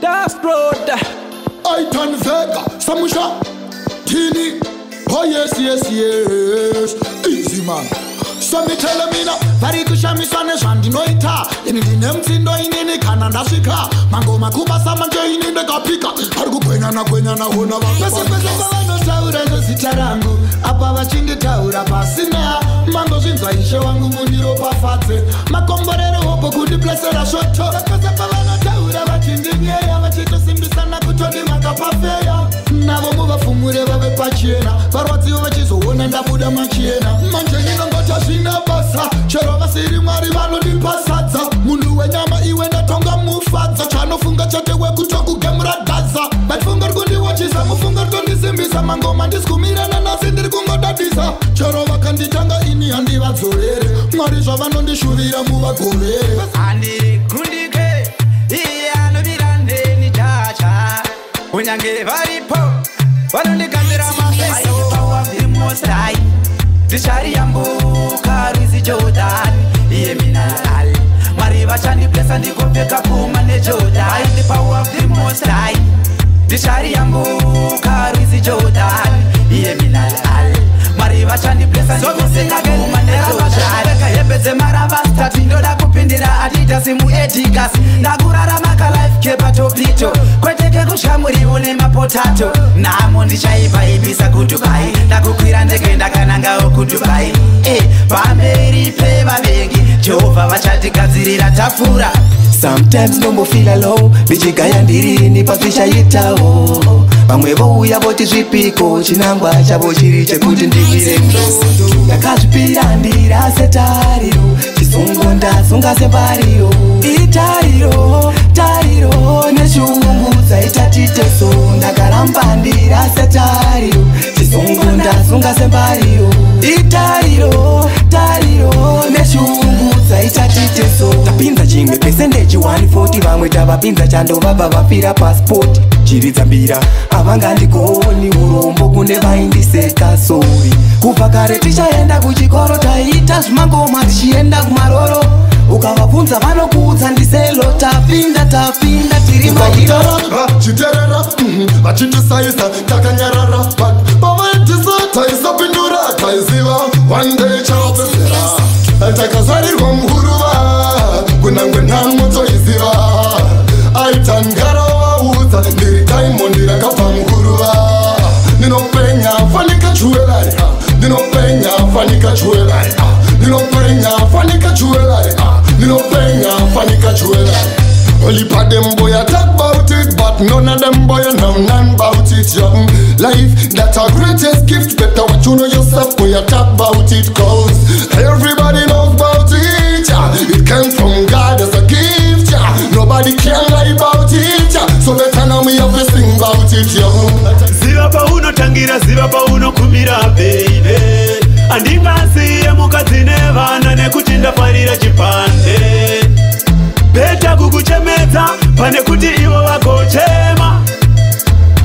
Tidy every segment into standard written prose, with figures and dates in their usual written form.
Daft Road. I turn Vega, Samusha, Tini. Oh yes, yes, yes. Easy man. So me tell me now, Parikusha mi sane shandi noita. Ini dinemti ndo inini kananda shika. Mango makuba samanje ininde kapika. Argu kwenya na hona wa. Pese kwa no taura no sitarangu. Apa wachindi taura pasina. Mango zinza ishe wangu mundiro pafate. Makomborero hopo kudi blessera shoto. Pese kwa no taura wachindi nyeya. Wachito simbisana kutodi makapafeya. Navo muva fumure vabe pachena. Parwati wachizo wona ndabuda machiena. Manje nino ngota shina basa. Chero vasiri mari vano nipasadza. Mundu wenyama iwe natonga mufadza. Chano funga chate wekutoku gemra gaza. Batfunga rgundi wachiza mufunga rgundi simbisa. Mangoma ndiskumira na nasi ndiri kungodadisa. Chero vakanditanga ini handi vadzorere. Mwari zvavano ndishuvira muvagorere. Handi kundike iya novirande ni chacha. Unyange varipo vanondigambira mafeso power of the most high. Ndishari yambuka rwizi Jordan iye mina al Mari vachandi blessa ndikopfeka puma neJordan the power of the most high. Ndishari yambuka rwizi Jordan iye mina al Mari vachandi blessa ndikopfeka puma neJordan Kahebedze maravasta tindoda kupindira atita simu edigas Ndakurarama ka life kepa topito Kweteke kushamuriwo nemapotato Namo ndichaipa ibisa kuDubai Ndakukwira ndege ndakanangawo kuDubai Pamberi pevavengi Jehovah vachatigadzirira tafura. Sometimes no feel alone. Ndichigaya ndirini pazvichaitawo. Vamwe vouya voti zvipiko. Chinangwa chavo chiri chekuti ndikwire ndondo. Ndakazvipira ndira setariro. Chisungo ndasunga sembariro. Itariro, tariro neshungu dzaita titeso. Ndakaramba ndira setariro. Chisungo ndasunga sembariro. Itariro, tariro neshungu dzaita titeso. Tapinza chimwe percentage 140. Vamwe tavapinza chando vabva vafira passport. Chiridzambira avangandigoni urombo kune vaindiseka sori. Kubva kare tichaenda kuchikoro taita zvimangoma tichienda kumaroro. Ukavabvunza vanokuudza ndiselo. Tapinda tiri maitoro chiterera vachitisaisa takanyarara pavaitisa taisapindura taiziva one day chavapesera takazvarirwa muhuruva kunangwe nhamo toiziva aitangara vaudza ndiri Diamond rakabva muhuruva ndinopenya fanika jewelry ndinopenya fanika jewelry ndinopenya fanika jewelry ndinopenya fanika jewelry. Only part them boy I talk about it, but none of them boy know none about it. Young life, that's our greatest gift. Better what you know yourself when you talk about it, cause everybody knows about it. It came from God as a gift. Nobody can lie about it. So better now me have to sing about it, young. Ziva pa uno tangira, ziva pa uno kumira, baby. Andingasi ya mukazine vana nekutinda farira chipande. Beta kukuchemeta pane kuti ivo vagochema.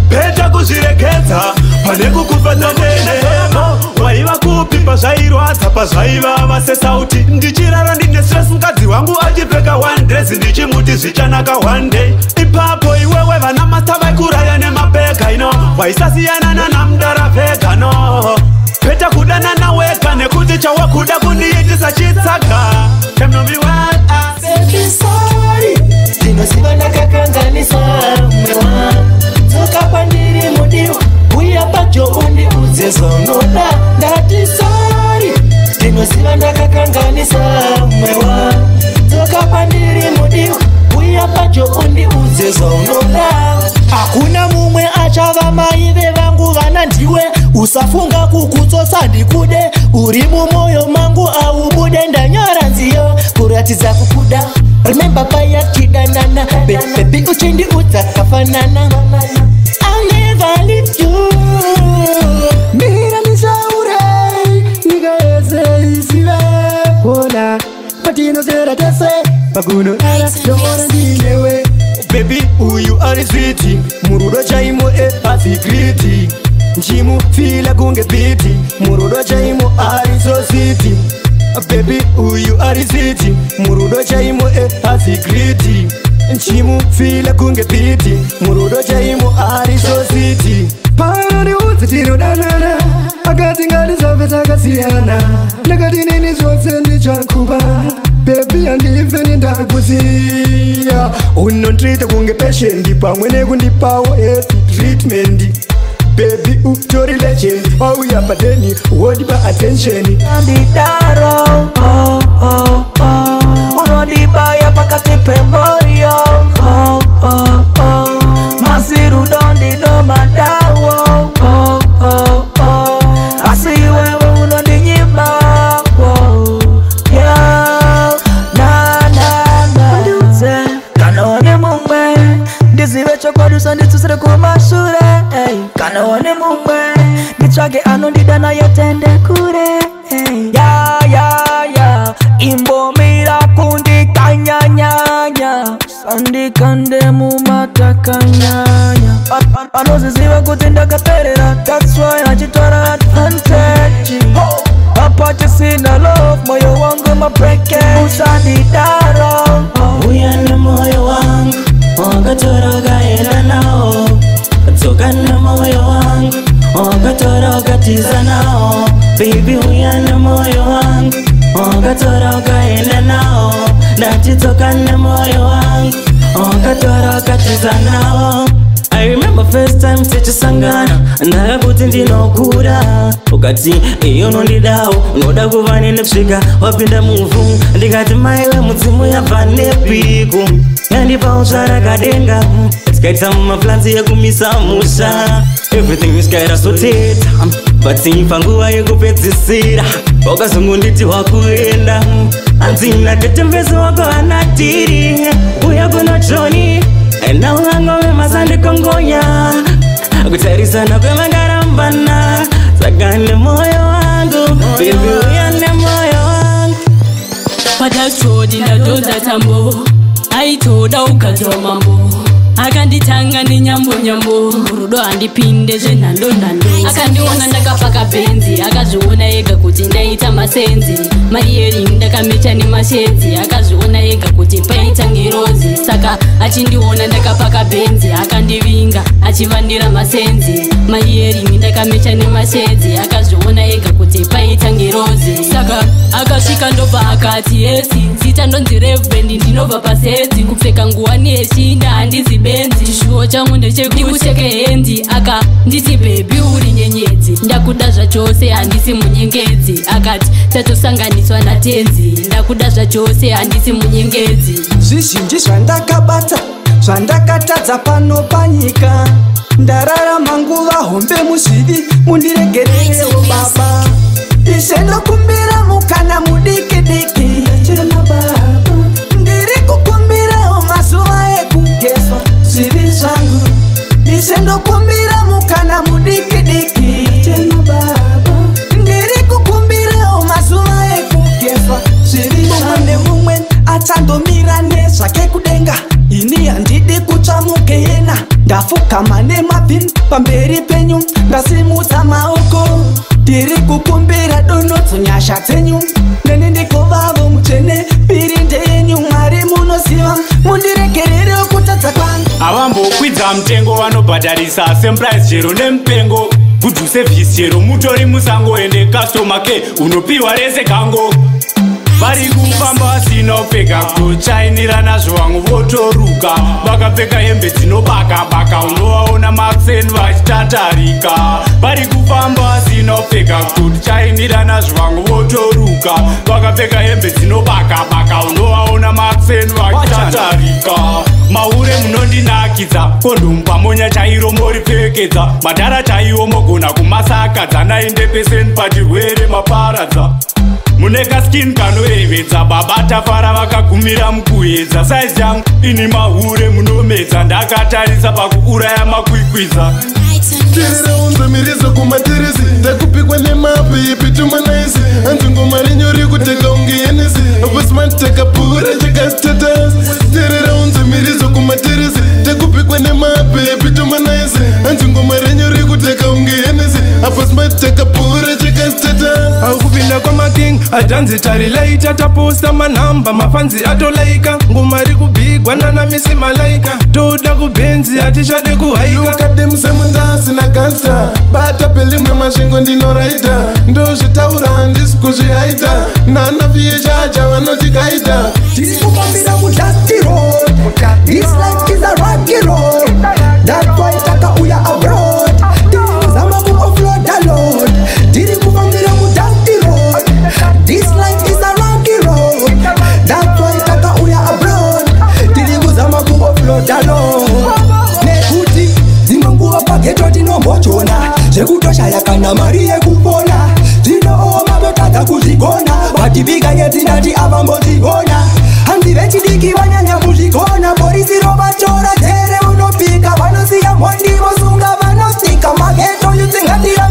Beta kuzvirekedza pane kukufadza ndenemo. Waiva kupi pazvairwadza pazvaivava sesauti. Ndichirara ndine stress mukadzi wangu achipfeka one dress. Ndichimuti zvichanaka one day. Ipapo iwewe vana masta vaikuraya nemapeka ino. Waisasiyana namudara vega no. Beta kudana naweka nekuti chawakuda kundiitisa chitsaka. Them know me well. Baby sorry. Ndinosiva ndakakanganisa mwewa. Toka pandiri mudiwa. Uya pacho undiudze zvonoda. Ndati sorry. Ndinosiva ndakakanganisa mwewa. Toka pandiri mudiwa. Uya pacho undiudze zvonoda. Hakuna mumwe achava mai vevangu vana ndiwe. Usafunga kukutsosa ndikude. Uri mumoyo mangu aubude. Ndanyora nziyo kuratidza kukuda. Remember paya chidanana. Baby uchindi utakafanana. I'll never leave you. Mira nisaure. Nigeze isive. Hola. Patino zera tese. Paguno ara. Yomora ndinewe. Baby uyu ari sweetie. Murudo chaimo azikriti. Nchimu fila kunge piti. Murudo chaimo ari so sweetie. Baby uyu ari sweetie. Murudo chaimo azikriti. nchimufila kunge piti murudo chaimo arisositi pano niudzi tinodanana akati ngatisafe takasiyana ndakati nini zvose ndichakuba bebi andife nindakuziya unondrita kunge peshendi pamwe nekundipawo treatment baby utori legend auya padeni wodipa attention andidaro unondibaya pakati pemboyo masiru dondido madawo asi wewe unondinyima kanone mumwe ndizive chokwadusa nditsusire kumashure kanone mumwe nditsvage anondida naye tende kure ya imbomira kundikanyanyanya sandikande mumatakanyanya anoziziva kuti ndakaperera that's why achitora advantage apachisina love moyo wangu mabreke usandidaro uyana moyo wangu wakatoroka enda nao tsokana moyo wangu wakatoroka tiza nao baby uyana moyo wangu wakatoroka enda nao ndatitsokana moyo wangu wakatoroka tiza nao I remember first time tichisangana ndakakuti ndinokura ukati iyo nondidawo unoda kuva nene kusvika wapinda muvhu ndikati maiwe mudzimu yabva nepiku yandipawo tsvarakadenga tikaita mumaplanzi yekumisa musha everything iskaira soteta but panguva yekupedzisira wakazongonditi wakuenda anzina tetembezo wako anatiri uya kuno Johnny naungangove masandikongonya kutarisana kwemangarambana sakane moyo wangu baby uyane moyo wangu patachodi ndatoda tambo aitoda ukadzwa mambo akanditanga nenyambo rudo andipinde zvenhando akandiona ndakapaka benzi akazviona ega kuti ndaita masenzi maiyering ndakamecha nemashenzi akazviona ega kuti paita ngerozi saka achindiona ndakapaka benzi akandivinga achivandira masenzi maiyering ndakamecha nemashenzi akazviona ega kuti paita ngerozi saka akasvika ndobva akati yesi zita ndonzi Reverend ndinobva pasedzi kupfeka nguwani yechinda handizi benzi chishuwo changu ndechekucheke hendi aka nditi bebi uri nyenyedzi ndakuda zvachose handisi munyengedzi akati tatosanganiswa natenzi ndakuda zvachose handisi munyengedzi zvizhinji zvandakabata zvandakatadza pano panyika ndararama nguva hombe muzvivi mundiregererewo baba ishe ndokumbira mukana mudikidiki ndiri kukumbirawo mazuva ekugezwa zvivi zvangu ishe ndokumbira mukana mudikidiki ndiri kukumbirawo mazuva ekugezwa zvivi mumwe nemumwe achandomira nezvake kudenga ini handidi kutsva mugehena ndafukama nemabhini pamberi penyu ndasimudza maoko ndiri kukumbira donodzo nyasha dzenyu neni ndikovavo mutsvene mbiri ndeyenyu mwari munoziva mundiregererewo kutadza kwangu havambokwidza mutengo vanobhadharisa semprice chero nemupengo good service chero mutori musangoende customer care unopiwa rese kango vari kufamba vasina kupfeka kuchainirana zvovangu votoruka vakapfeka hembe dzinobaka-baka unovaona makseni vachitatarika vari kufamba vasina kupfeka kuchainirana zvovangu votoruka vakapfeka hembe dzinobaka-baka unovaona makseni vachitatarika maure munondinakidza kondomu pamonya chairo moripfekedza madhara chaiwo mogona kumasakadza nainde peseni pachirwere maparadza muneka skin kanoyevedza baba tafara vakagumira mukuedza saizi yangu ini mahure munomedza ndakatarisa pakuuraya makwikwiza tirireunza mirizo kumatirisi ndakupikwa nemapipi tumanaisi anzingoma rinyori kuteka ungiyenisi apasmanteka pura chakastatas tirireunza mirizo kumatirisi ndakupikwa nemapipi tumanaisi anzingoma rinyori kuteka ungiyenisi apasmanteka pura chakastatas akupinda kwamaking atanzi tarilaita taposta manhamba mafanzi atolaika ngoma rikubhigwa nana misi malaika toda kubenzi atichade kuhaika ukademusemundasi nagansta bata pelimwe masvingo ndinoraita ndozvitaura handisi kuzvihaita nana viechaja vanotikaita tiri kufambira mudusty road. This life is a rocky road. That's why takauya abroad. Tiri kuzama ku-offload a load. Tiri kufambira mudusty road. This life is a rocky road. That's why takauya abroad. Tiri kuzama ku-offload a load. Nekuti dzimwe nguva pageto tinombochona zvekutoshaya kana mari yekupona tinooma totadza kuzvigona vativiga yetinati avambodzigona hanzi vechidiki vanyanya kuzvigona polisi rovatora dhere unopika vanosiya mhondi vosunga vanosika mageto yutsingatira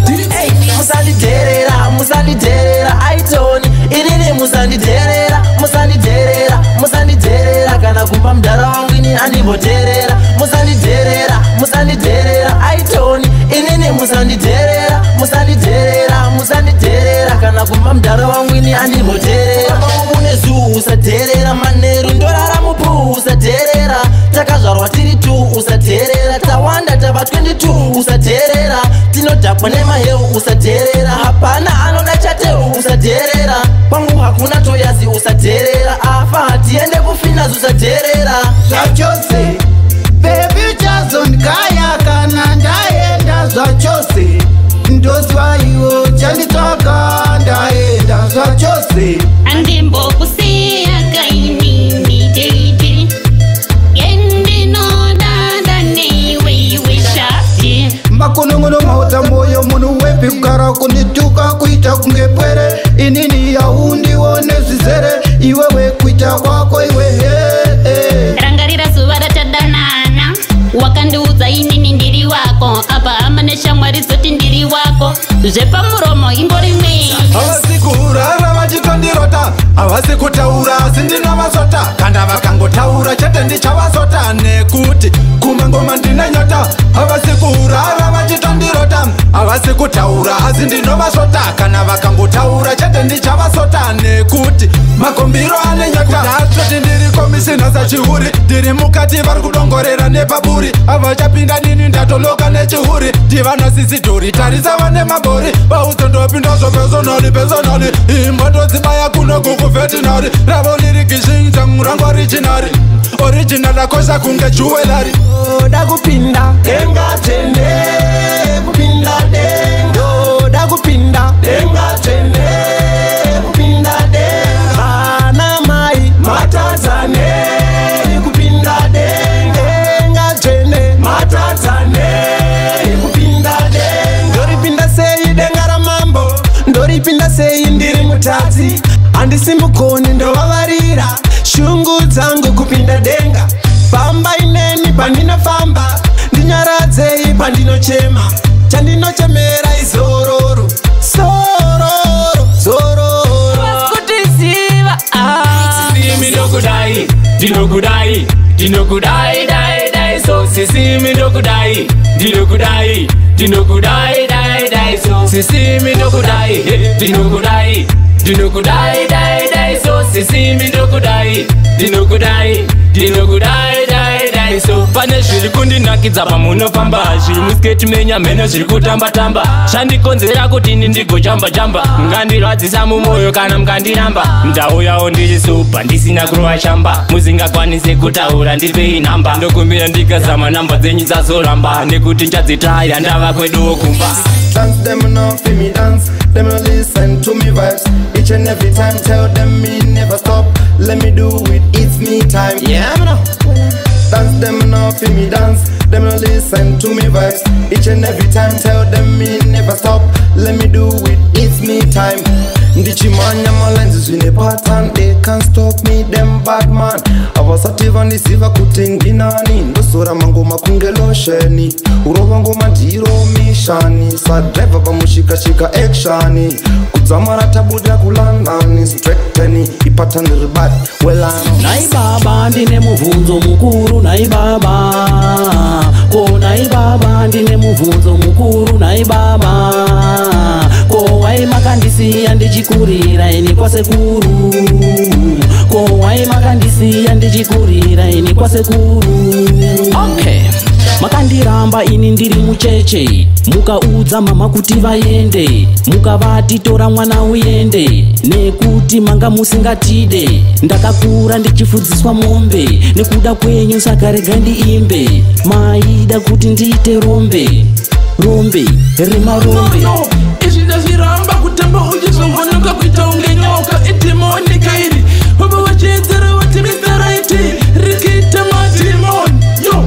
musandidherera musandidherera aitoni inini musandidherera musandidherera musandidherera kana kumba mudhara wangu ini andimboterera musandidherera musandidherera aitoni inini musandidherera musandidherera musandidherera kana kumba mudhara wangu ini andimboterera maune zuu usadherera manheru ndorara mupu usadherera takazvarwa tiri 2 usadherera tawanda tava 22 usadherera tinodhapwa nemaheu usadherera hapana anoda chateu usadherera pangu hakuna toyazi usadherera afa hatiende kufina usadherera zvachose bebi chazondikaya kana ndaenda zvachose ndozwa iwo chanditsvaga ndaenda zvachose andimbokusiya kainini deidi yendinodada neiweiwe shati makonongono mauta moyo munhu wepi kugara kundituka kuita kunge pwere inini yaundione zvizere iwewe kuita kwako iwe rangarira zuva ratadanana wakandiudza inini ndiri wako apa hama neshamwari dzoti ndiri wako zvepamuromo ingori mwe havasi kurara vachitondirota havasi kutaura asi ndinovasota kana vakangotaura chete ndichavasota nekuti kumangoma ndine nyota havasi kurara vachitondirota havasi kutaura asi ndinovasota kana vakangotaura chete ndichavasota nekuti makombiro ane nyota atoti ndiri komisina sachihuri ndiri mukati vari kudongorera nepaburi havachapinda nini ndatoloka nechihuri ndivanosidhori tarisa vane mabori vaudzondopinda zvopesonali pesonali imbotodzibaya kuno kukuvhetinari ravo riri gishinja murango originari original akosha kunge juwelari da kupinda dengatende kupinda dendo da kupinda dengatende kupinda dendo vana mai matadzane kupinda dengatende matadzane kupinda dendo ndoripinda sei denga ramambo ndoripinda sei ndiri mutadzi handisimukoni ndovavarira shungu dzangu kupinda denga famba ineni pandinofamba ndinyaradzei pandinochema chandinochemera izororo sororo zororo kutiziva sisimi ndokudai ndinokudai ndinokudai dai dai so sisimi ndokudai ndinokudai ndinokudai dai dai so sisimi ndokudai ndinokudai ndinokudai dai dai so sisimi ndokudai ndinokudai ndinokudai dai dai so pane zviri kundinakidza pamunofamba zviri musketi menyameno zviri kutamba-tamba zvandikonzera kuti ini ndigochamba-chamba mungandirwadzisa mumwoyo kana mukandiramba ndauyawo ndichisupa ndisina kurova shamba musingakwanise kutaura ndipei nhamba ndokumbira ndikazama namba dzenyu dzazoramba nekuti nchadzitaya ndava kweduwo kumba Dance them now, feel me dance. Them no listen to me vibes. Each and every time, tell them me never stop. Let me do it, it's me time. Yeah, man. Dance them now, feel me dance. Them no listen to me vibes. Each and every time, tell them me never stop. Let me do it, it's me time. Ndichimanya malenzi zvine pattern. They can't stop me, them bad man. Avasativa ndisiva kuti ndinani. Ndosora mangoma kunge losheni. Urova ngoma ndiro mishani. Sadriver pamushika-shika actioni. Kudzamara tabuda kulandani. Straighteni, ipatani ribad. Well I'm Nai baba ndine muvhunzo mukuru nai baba. Ko nai baba ndine muvhunzo mukuru nai baba. Ko wai makandisi makandisiya ndichikurira ini kwasekuru ko wai makandisiya ndichikurira ini kwasekuru. Okay, makandiramba ini ndiri mucheche, mukaudza mama kuti vaende, mukavati tora mwana uende, nekuti manga musingatide. Ndakakura ndichifudziswa mombe, nekuda kwenyu saka rega ndiimbe, maida kuti ndiite rombe rimarombe. Izvi ndazviramba kutamba uchizongonoka kuita unge nyoka itimoneka iri vava vachiedzera vati misaraiti rikiita matimon yo